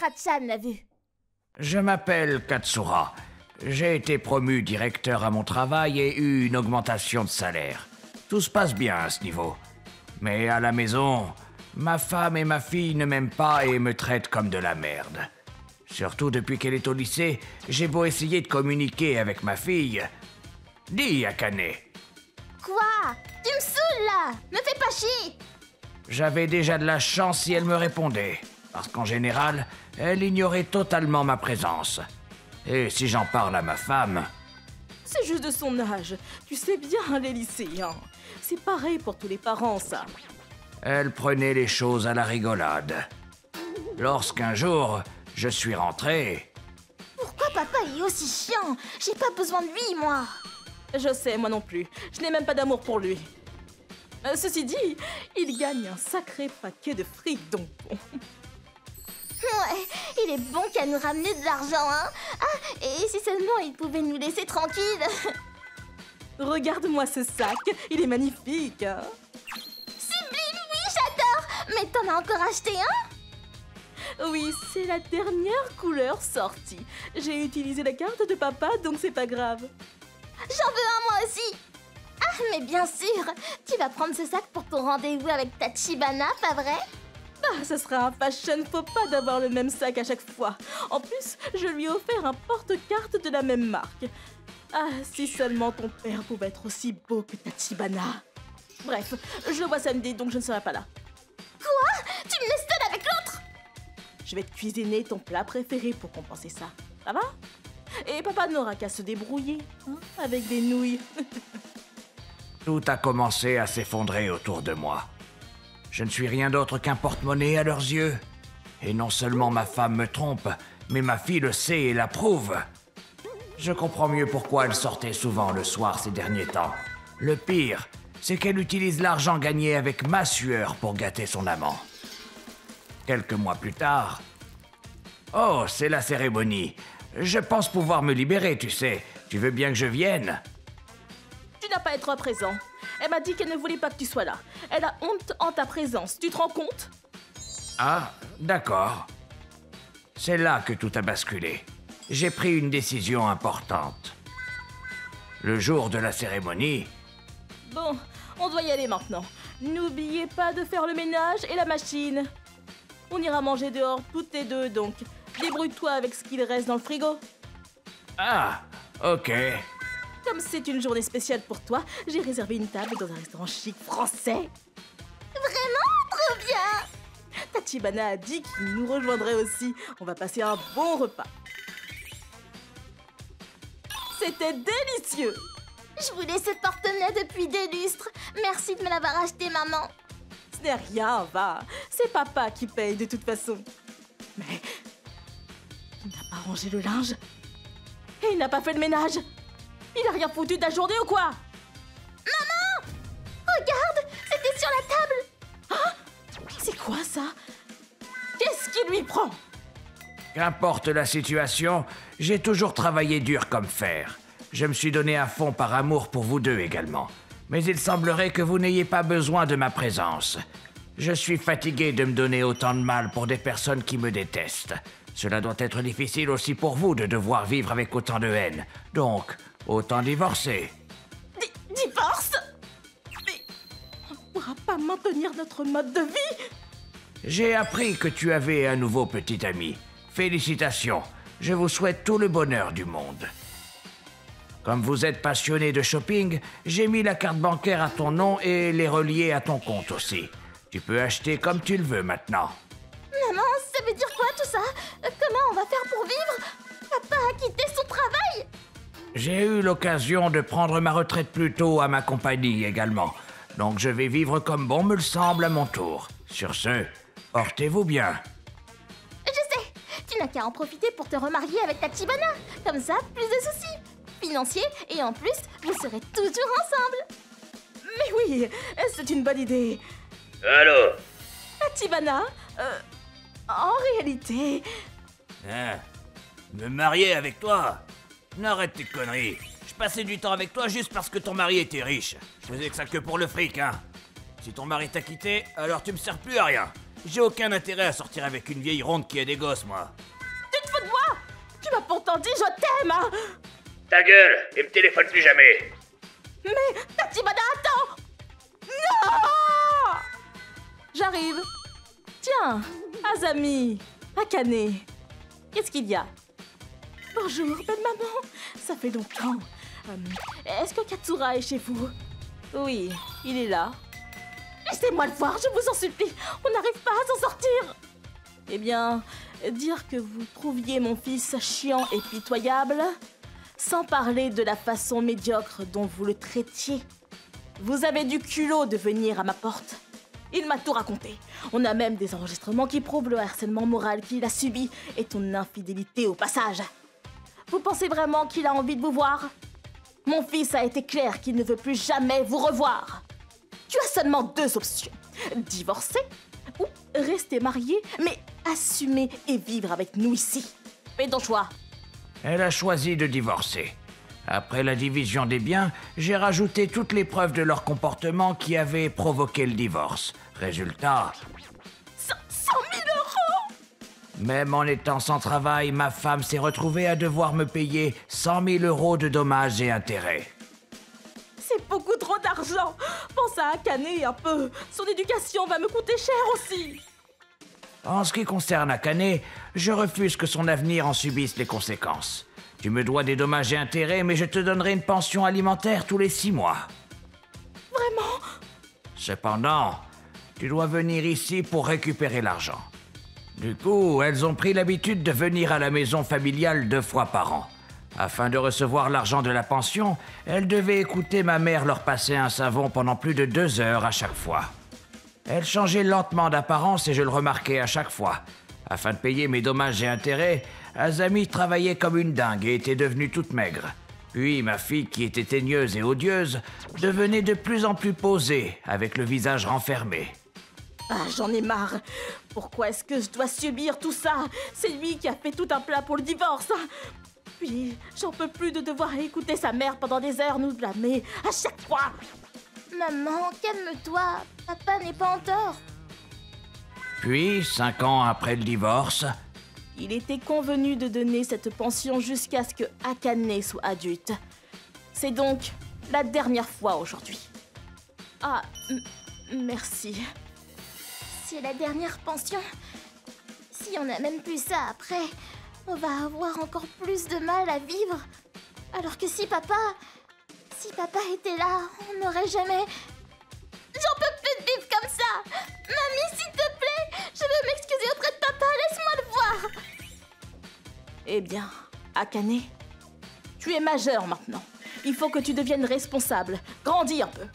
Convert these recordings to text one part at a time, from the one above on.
Maître-Chan l'a vu. Je m'appelle Katsura. J'ai été promu directeur à mon travail et eu une augmentation de salaire. Tout se passe bien à ce niveau. Mais à la maison, ma femme et ma fille ne m'aiment pas et me traitent comme de la merde. Surtout depuis qu'elle est au lycée, j'ai beau essayer de communiquer avec ma fille. Dis, Akane. Quoi? Tu me saoules là! Me fais pas chier! J'avais déjà de la chance si elle me répondait. Parce qu'en général, elle ignorait totalement ma présence. Et si j'en parle à ma femme... C'est juste de son âge. Tu sais bien, les lycéens. C'est pareil pour tous les parents, ça. Elle prenait les choses à la rigolade. Lorsqu'un jour, je suis rentré... Pourquoi papa est aussi chiant? J'ai pas besoin de lui, moi! Je sais, moi non plus. Je n'ai même pas d'amour pour lui. Ceci dit, il gagne un sacré paquet de fric, donc bon. Ouais, il est bon qu'à nous ramener de l'argent, hein? Ah, et si seulement il pouvait nous laisser tranquilles. Regarde-moi ce sac, il est magnifique. Hein? Sublime, oui, j'adore! Mais t'en as encore acheté un? Oui, c'est la dernière couleur sortie. J'ai utilisé la carte de papa, donc c'est pas grave. J'en veux un, moi aussi! Ah, mais bien sûr! Tu vas prendre ce sac pour ton rendez-vous avec Tachibana, pas vrai? Ah, ce sera un fashion faux pas d'avoir le même sac à chaque fois. En plus, je lui ai offert un porte-carte de la même marque. Ah, si seulement ton père pouvait être aussi beau que Tachibana. Bref, je le vois samedi, donc je ne serai pas là. Quoi? Tu me laisses seule avec l'autre? Je vais te cuisiner ton plat préféré pour compenser ça. Ça va? Et papa n'aura qu'à se débrouiller, hein, avec des nouilles. Tout a commencé à s'effondrer autour de moi. Je ne suis rien d'autre qu'un porte-monnaie à leurs yeux. Et non seulement ma femme me trompe, mais ma fille le sait et l'approuve. Je comprends mieux pourquoi elle sortait souvent le soir ces derniers temps. Le pire, c'est qu'elle utilise l'argent gagné avec ma sueur pour gâter son amant. Quelques mois plus tard... Oh, c'est la cérémonie. Je pense pouvoir me libérer, tu sais. Tu veux bien que je vienne? Tu n'as pas à être présent. Elle m'a dit qu'elle ne voulait pas que tu sois là. Elle a honte en ta présence. Tu te rends compte? Ah, d'accord. C'est là que tout a basculé. J'ai pris une décision importante. Le jour de la cérémonie... Bon, on doit y aller maintenant. N'oubliez pas de faire le ménage et la machine. On ira manger dehors toutes les deux, donc débrouille-toi avec ce qu'il reste dans le frigo. Ah, ok. Comme c'est une journée spéciale pour toi, j'ai réservé une table dans un restaurant chic français. Vraiment? Trop bien! Tachibana a dit qu'il nous rejoindrait aussi. On va passer un bon repas. C'était délicieux! Je voulais ce porte-monnaie depuis des lustres. Merci de me l'avoir acheté, maman. Ce n'est rien, va. C'est papa qui paye de toute façon. Mais il n'a pas rangé le linge. Et il n'a pas fait le ménage. Il a rien foutu de la journée ou quoi? Maman! Regarde, c'était sur la table. Hein? C'est quoi ça? Qu'est-ce qui lui prend? Qu'importe la situation, j'ai toujours travaillé dur comme fer. Je me suis donné à fond par amour pour vous deux également. Mais il semblerait que vous n'ayez pas besoin de ma présence. Je suis fatigué de me donner autant de mal pour des personnes qui me détestent. Cela doit être difficile aussi pour vous de devoir vivre avec autant de haine. Donc, autant divorcer. Divorce? Mais on ne pourra pas maintenir notre mode de vie? J'ai appris que tu avais un nouveau petit ami. Félicitations. Je vous souhaite tout le bonheur du monde. Comme vous êtes passionné de shopping, j'ai mis la carte bancaire à ton nom et les reliés à ton compte aussi. Tu peux acheter comme tu le veux maintenant. Maman, ça veut dire quoi tout ça? Comment on va faire pour vivre? Papa a quitté son travail? J'ai eu l'occasion de prendre ma retraite plus tôt à ma compagnie également. Donc je vais vivre comme bon me le semble à mon tour. Sur ce, portez-vous bien. Je sais, tu n'as qu'à en profiter pour te remarier avec Tachibana. Comme ça, plus de soucis financiers et en plus, vous serez toujours ensemble. Mais oui, c'est une bonne idée. Allô? Tachibana, en réalité... Hein? Me marier avec toi? N'arrête tes conneries. Je passais du temps avec toi juste parce que ton mari était riche. Je faisais que ça que pour le fric, hein. Si ton mari t'a quitté, alors tu me sers plus à rien. J'ai aucun intérêt à sortir avec une vieille ronde qui a des gosses, moi. Tu te fous de moi? Tu m'as pourtant dit je t'aime, hein? Ta gueule et me téléphone plus jamais. Mais Tachibana, attends! Non! J'arrive. Tiens, Azami, Akane, qu'est-ce qu'il y a? Bonjour, belle maman. Ça fait longtemps. Est-ce que Katsura est chez vous? Oui, il est là. Laissez-moi le voir, je vous en supplie. On n'arrive pas à s'en sortir. Eh bien, dire que vous trouviez mon fils chiant et pitoyable, sans parler de la façon médiocre dont vous le traitiez. Vous avez du culot de venir à ma porte. Il m'a tout raconté. On a même des enregistrements qui prouvent le harcèlement moral qu'il a subi et ton infidélité au passage. Vous pensez vraiment qu'il a envie de vous voir? Mon fils a été clair qu'il ne veut plus jamais vous revoir. Tu as seulement 2 options. Divorcer ou rester marié, mais assumer et vivre avec nous ici. Fais ton choix. Elle a choisi de divorcer. Après la division des biens, j'ai rajouté toutes les preuves de leur comportement qui avaient provoqué le divorce. Résultat... 100 000 euros! Même en étant sans travail, ma femme s'est retrouvée à devoir me payer 100 000 euros de dommages et intérêts. C'est beaucoup trop d'argent. Pense à Akane un peu. Son éducation va me coûter cher aussi. En ce qui concerne Akane, je refuse que son avenir en subisse les conséquences. Tu me dois des dommages et intérêts, mais je te donnerai une pension alimentaire tous les 6 mois. Vraiment? Cependant, tu dois venir ici pour récupérer l'argent. Du coup, elles ont pris l'habitude de venir à la maison familiale 2 fois par an. Afin de recevoir l'argent de la pension, elles devaient écouter ma mère leur passer un savon pendant plus de 2 heures à chaque fois. Elle changeait lentement d'apparence et je le remarquais à chaque fois. Afin de payer mes dommages et intérêts, Azami travaillait comme une dingue et était devenue toute maigre. Puis ma fille, qui était teigneuse et odieuse, devenait de plus en plus posée, avec le visage renfermé. Ah, j'en ai marre. Pourquoi est-ce que je dois subir tout ça? C'est lui qui a fait tout un plat pour le divorce. Puis, j'en peux plus de devoir écouter sa mère pendant des heures nous blâmer à chaque fois. Maman, calme-toi. Papa n'est pas en tort. Puis, 5 ans après le divorce... Il était convenu de donner cette pension jusqu'à ce que Akane soit adulte. C'est donc la dernière fois aujourd'hui. Ah, merci. C'est la dernière pension. Si on a même plus ça après, on va avoir encore plus de mal à vivre. Alors que si papa était là, on n'aurait jamais... J'en peux plus de vivre comme ça. Mamie, s'il te plaît, je veux m'excuser auprès de papa, laisse-moi le voir. Eh bien, Akane, tu es majeure maintenant. Il faut que tu deviennes responsable. Grandis un peu.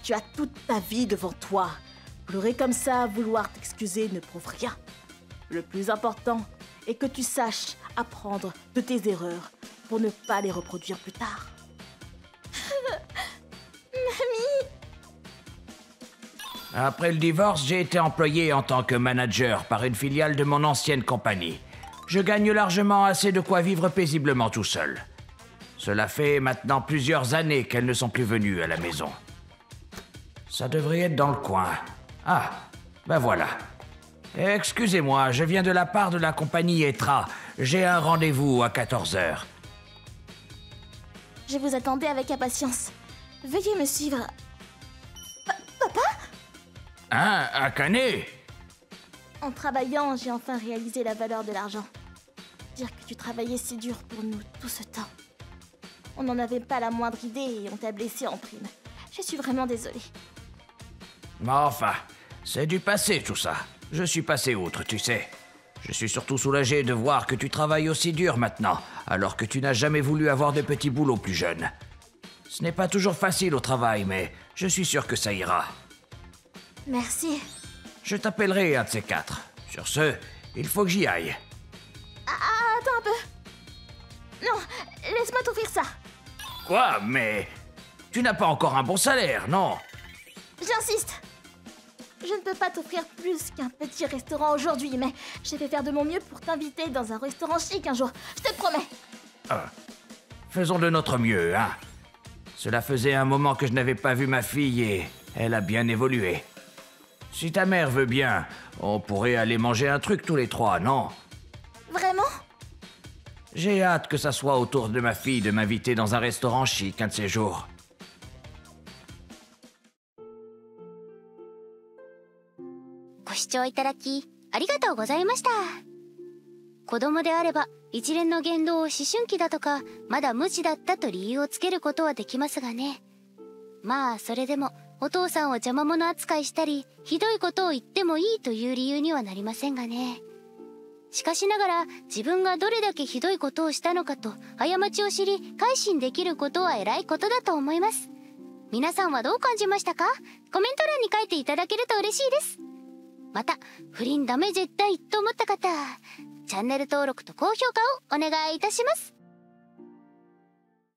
Tu as toute ta vie devant toi. Pleurer comme ça, vouloir t'excuser ne prouve rien. Le plus important est que tu saches apprendre de tes erreurs pour ne pas les reproduire plus tard. Mamie. Après le divorce, j'ai été employé en tant que manager par une filiale de mon ancienne compagnie. Je gagne largement assez de quoi vivre paisiblement tout seul. Cela fait maintenant plusieurs années qu'elles ne sont plus venues à la maison. Ça devrait être dans le coin. Ah, ben voilà. Excusez-moi, je viens de la part de la compagnie Etra. J'ai un rendez-vous à 14h. Je vous attendais avec impatience. Veuillez me suivre. Papa? Hein, Akane? En travaillant, j'ai enfin réalisé la valeur de l'argent. Dire que tu travaillais si dur pour nous tout ce temps. On n'en avait pas la moindre idée et on t'a blessé en prime. Je suis vraiment désolée. Mais enfin, c'est du passé tout ça. Je suis passé outre, tu sais. Je suis surtout soulagé de voir que tu travailles aussi dur maintenant, alors que tu n'as jamais voulu avoir de petits boulots plus jeunes. Ce n'est pas toujours facile au travail, mais je suis sûr que ça ira. Merci. Je t'appellerai un de ces 4. Sur ce, il faut que j'y aille. Attends un peu. Non, laisse-moi t'offrir ça. Quoi? Mais... tu n'as pas encore un bon salaire, non? J'insiste. Je ne peux pas t'offrir plus qu'un petit restaurant aujourd'hui, mais je vais faire de mon mieux pour t'inviter dans un restaurant chic un jour. Je te promets. Faisons de notre mieux, hein. Cela faisait un moment que je n'avais pas vu ma fille et elle a bien évolué. Si ta mère veut bien, on pourrait aller manger un truc tous les trois, non? Vraiment? J'ai hâte que ça soit au tour de ma fille de m'inviter dans un restaurant chic un de ces jours. ご視聴いただきありがとうございました。子供であれば一連の言動を思春期だとかまだ無知だったと理由をつけることはできますがね。まあそれでもお父さんを邪魔者扱いしたりひどいことを言ってもいいという理由にはなりませんがね。しかしながら自分がどれだけひどいことをしたのかと過ちを知り改心できることは偉いことだと思います。皆さんはどう感じましたか？コメント欄に書いていただけると嬉しいです。また不倫ダメ絶対と思った方、チャンネル登録と高評価をお願いいたします。